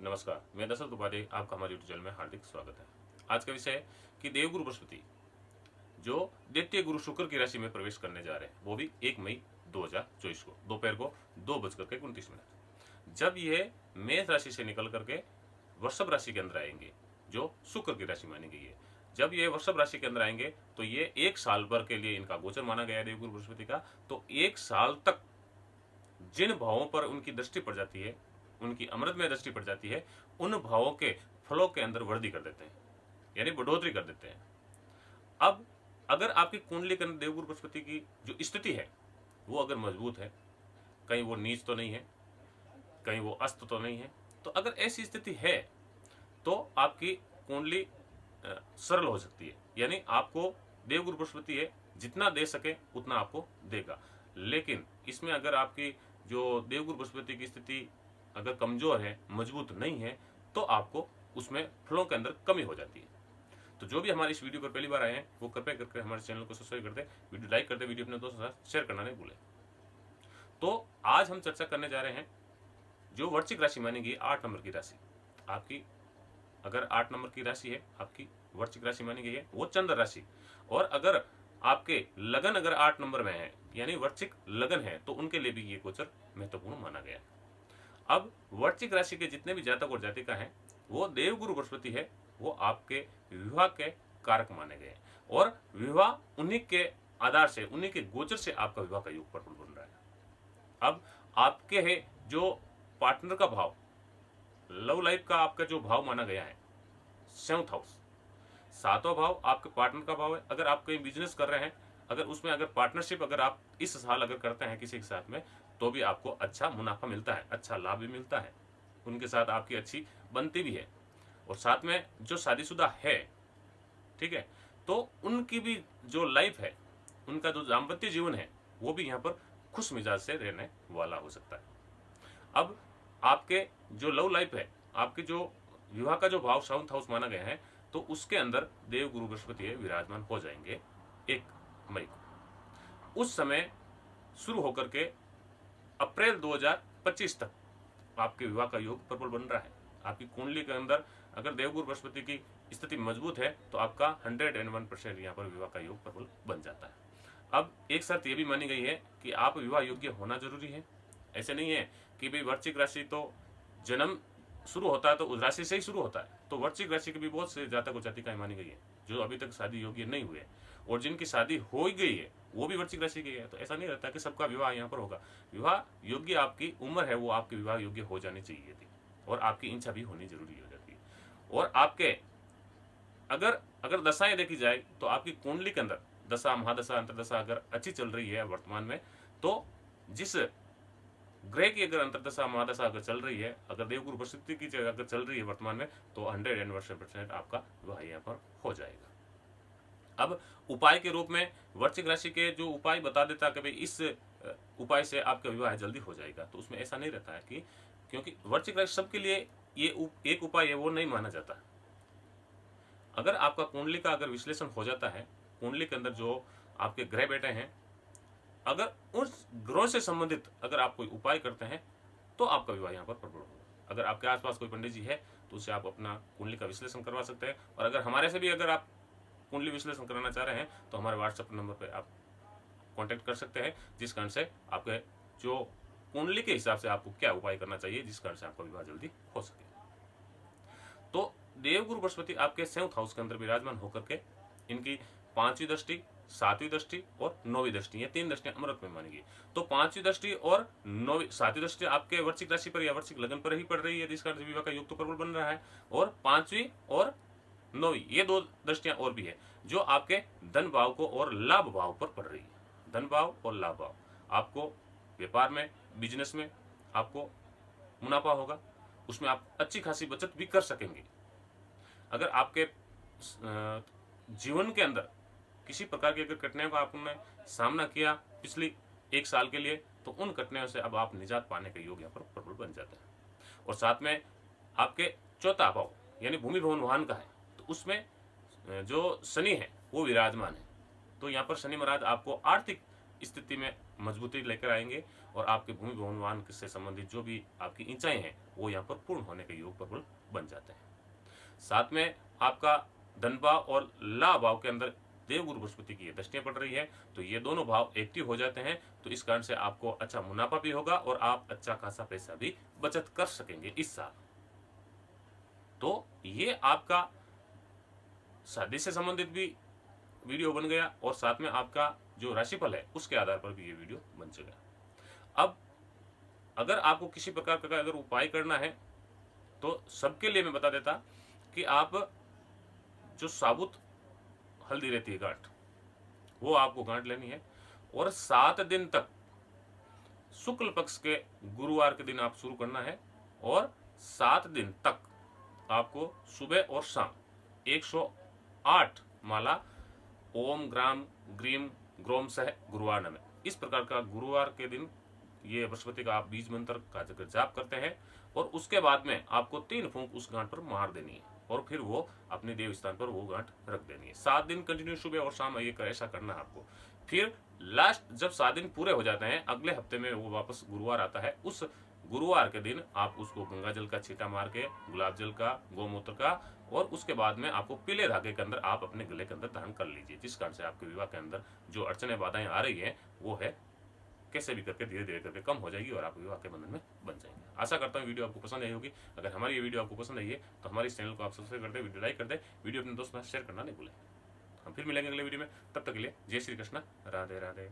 नमस्कार, मैं दशरथ उपाध्याय, आपका हमारे यूट्यूब चैनल में हार्दिक स्वागत है। आज का विषय है कि देवगुरु बृहस्पति जो द्वितीय गुरु शुक्र की राशि में प्रवेश करने जा रहे हैं, वो भी 1 मई 2024 को दोपहर को 2:29। जब ये मेष राशि से निकल करके वृषभ राशि के अंदर आएंगे, जो शुक्र की राशि मानी गई है। जब ये वृषभ राशि के अंदर आएंगे तो ये 1 साल भर के लिए इनका गोचर माना गया है देवगुरु बृहस्पति का। तो 1 साल तक जिन भावों पर उनकी दृष्टि पड़ जाती है, उनकी अमृत में दृष्टि पड़ जाती है, उन भावों के फलों के अंदर वृद्धि कर देते हैं, यानी बढ़ोतरी कर देते हैं। अब अगर आपकी कुंडली के अंदर देवगुरु बृहस्पति की जो स्थिति है वो अगर मजबूत है, कहीं वो नीच तो नहीं है, कहीं वो अस्त तो नहीं है, तो अगर ऐसी स्थिति है तो आपकी कुंडली सरल हो सकती है। यानी आपको देवगुरु बृहस्पति है, जितना दे सके उतना आपको देगा। लेकिन इसमें अगर आपकी जो देवगुरु बृहस्पति की स्थिति अगर कमजोर है, मजबूत नहीं है, तो आपको उसमें फलों के अंदर कमी हो जाती है। तो जो भी हमारे इस वीडियो पर पहली बार आए हैं वो कृपया करके हमारे चैनल को सब्सक्राइब कर दे, वीडियो लाइक कर दे, वीडियो अपने दोस्तों के साथ शेयर करना नहीं भूलें। तो आज हम चर्चा करने जा रहे हैं जो वृश्चिक राशि मानी गई 8 नंबर की राशि। आपकी अगर 8 नंबर की राशि है, आपकी वृश्चिक राशि मानी गई है, वो चंद्र राशि। और अगर आपके लगन अगर 8 नंबर में है, यानी वृश्चिक लगन है, तो उनके लिए भी ये गोचर महत्वपूर्ण माना गया है। अब वृश्चिक राशि के जितने भी जातक और जातिका हैं, वो देवगुरु बृहस्पति है, वो आपके विवाह के कारक माने गए और विवाह उन्हीं के आधार से, उन्हीं के गोचर से आपका विवाह का योग प्रबल बन रहा है। अब आपके है जो पार्टनर का भाव, लव लाइफ का आपका जो भाव माना गया है 7th हाउस, 7वां भाव आपके पार्टनर का भाव है। अगर आप कहीं बिजनेस कर रहे हैं, अगर उसमें अगर पार्टनरशिप अगर आप इस साल अगर करते हैं किसी के साथ में, तो भी आपको अच्छा मुनाफा मिलता है, अच्छा लाभ भी मिलता है, उनके साथ आपकी अच्छी बनती भी है। और साथ में जो शादीशुदा है, ठीक है, तो उनकी भी जो लाइफ है, उनका जो दाम्पत्य जीवन है, वो भी यहाँ पर खुश मिजाज से रहने वाला हो सकता है। अब आपके जो लव लाइफ है, आपके जो विवाह का जो भाव 7th हाउस माना गया है, तो उसके अंदर देवगुरु बृहस्पति विराजमान हो जाएंगे 1 मई को। उस समय शुरू होकर के अप्रैल 2025 तक आपके विवाह का योग प्रबल बन रहा है। आपकी कुंडली के अंदर अगर देवगुरु बृहस्पति की स्थिति मजबूत है तो आपका 101% यहाँ पर विवाह का योग प्रबल बन जाता है। अब एक शर्त ये भी मानी गई है कि आप विवाह योग्य होना जरूरी है। ऐसे नहीं है कि भाई वृश्चिक राशि तो जन्म शुरू होता है तो उस राशि से ही शुरू होता है। तो वृश्चिक राशि की भी बहुत से जातक और जातिकाएं मानी गई है जो अभी तक शादी योग्य नहीं हुए, और जिनकी शादी हो ही गई है वो भी वृश्चिक राशि की है। तो ऐसा नहीं रहता कि सबका विवाह यहाँ पर होगा। विवाह योग्य आपकी उम्र है, वो आपकी विवाह योग्य हो जानी चाहिए थी, और आपकी इच्छा भी होनी जरूरी हो जाती है। और आपके अगर दशाएं देखी जाए तो आपकी कुंडली के अंदर दशा, महादशा, अंतरदशा अगर अच्छी चल रही है वर्तमान में, तो जिस ग्रह की अगर अंतरदशा, महादशा अगर चल रही है, अगर देवगुरु बृहस्पति की जगह अगर चल रही है वर्तमान में, तो 101% आपका विवाह यहाँ पर हो जाएगा। अब उपाय के रूप में वृश्चिक राशि के जो उपाय बता देता कि भाई इस उपाय से आपका विवाह जल्दी हो जाएगा, तो उसमें ऐसा नहीं रहता है कि क्योंकि वृश्चिक राशि सबके लिए ये एक उपाय है वो नहीं माना जाता। अगर आपका कुंडली का अगर विश्लेषण हो जाता है, कुंडली के अंदर जो आपके ग्रह बैठे हैं, अगर उस ग्रह से संबंधित अगर आप कोई उपाय करते हैं तो आपका विवाह यहाँ पर प्रबल होगा। अगर आपके आसपास कोई पंडित जी है तो उससे आप अपना कुंडली का विश्लेषण करवा सकते हैं। और अगर हमारे से भी अगर आप कुंडली विश्लेषण कराना चाह रहे हैं तो हमारे व्हाट्सएप नंबर पर आप कांटेक्ट कर सकते हैं, जिस कारण से आपके जो कुंडली के हिसाब से आपको क्या उपाय करना चाहिए, जिस कारण से आपका विवाह जल्दी हो सके। तो देवगुरु बृहस्पति आपके 7th हाउस के अंदर विराजमान होकर के इनकी 5वीं दृष्टि, 7वीं दृष्टि और 9वीं दृष्टि, ये 3 दृष्टियां अमृत में मानी गई। तो 5वीं दृष्टि और 7वीं दृष्टि आपके वृश्चिक राशि पर या वृश्चिक लगन पर ही पड़ रही है, जिस कारण से विवाह का योग तो प्रबल बन रहा है। और 5वीं और 9वीं ये 2 दृष्टियां और भी है जो आपके धन भाव को और लाभ भाव पर पड़ रही है। धन भाव और लाभ भाव, आपको व्यापार में, बिजनेस में आपको मुनाफा होगा, उसमें आप अच्छी खासी बचत भी कर सकेंगे। अगर आपके जीवन के अंदर किसी प्रकार की अगर कठिनाइयों का आपने सामना किया पिछली 1 साल के लिए, तो उन कठिनाइयों से अब आप निजात पाने के योग यहाँ पर प्रबल बन जाते हैं। और साथ में आपके 4था भाव यानी भूमि भवन वाहन का है, तो उसमें जो शनि है वो विराजमान है। तो यहाँ पर शनि महाराज आपको आर्थिक स्थिति में मजबूती लेकर आएंगे और आपके भूमि भवन से संबंधित जो भी आपकी इच्छाएं हैं वो यहाँ पर पूर्ण होने के योग प्रबल बन जाते हैं। साथ में आपका धन भाव और लाभ भाव के अंदर देवगुरु बृहस्पति की दृष्टियां पड़ रही है, तो ये दोनों भाव एक्टिव हो जाते हैं। तो इस कारण से आपको अच्छा मुनाफा भी होगा और आप अच्छा खासा पैसा भी बचत कर सकेंगे इस साल। तो ये आपका शादी से संबंधित भी वीडियो बन गया और साथ में आपका जो राशिफल है उसके आधार पर भी ये वीडियो बन चुका। अब अगर आपको किसी प्रकार का अगर उपाय करना है तो सबके लिए मैं बता देता कि आप जो साबुत हल्दी रहती है गांठ, वो आपको गांठ लेनी है और 7 दिन तक शुक्ल पक्ष के गुरुवार के दिन आप शुरू करना है और 7 दिन तक आपको सुबह और शाम 108 माला ओम ग्राम ग्रीम ग्रोम सह गुरुवार नमः, इस प्रकार का गुरुवार के दिन ये बृहस्पति का आप बीज मंत्र का जाप करते हैं और उसके बाद में आपको 3 फूंक उस गांठ पर मार देनी है और फिर वो अपने देव स्थान पर वो गांठ रख देनी है। 7 दिन कंटिन्यू सुबह और शाम ये ऐसा करना है आपको। फिर लास्ट जब 7 दिन पूरे हो जाते हैं, अगले हफ्ते में वो वापस गुरुवार आता है, उस गुरुवार के दिन आप उसको गंगा जल का छींटा मार के, गुलाब जल का, गोमूत्र का, और उसके बाद में आपको पीले धागे के अंदर आप अपने गले के अंदर धारण कर लीजिए, जिस कारण से आपके विवाह के अंदर जो अड़चने बाधाएं आ रही है वो है कैसे भी करके धीरे धीरे करके कम हो जाएगी और आप विवाह के बंधन में बन जाएंगे। आशा करता हूँ वीडियो आपको पसंद आई होगी। अगर हमारी ये वीडियो आपको पसंद आई है तो हमारे इस चैनल को आप सब्सक्राइब कर दे, वीडियो लाइक कर दे, वीडियो अपने दोस्तों के साथ शेयर करना नहीं भूलें। हम फिर मिलेंगे अगले वीडियो में, तब तक के लिए जय श्री कृष्ण, राधे राधे।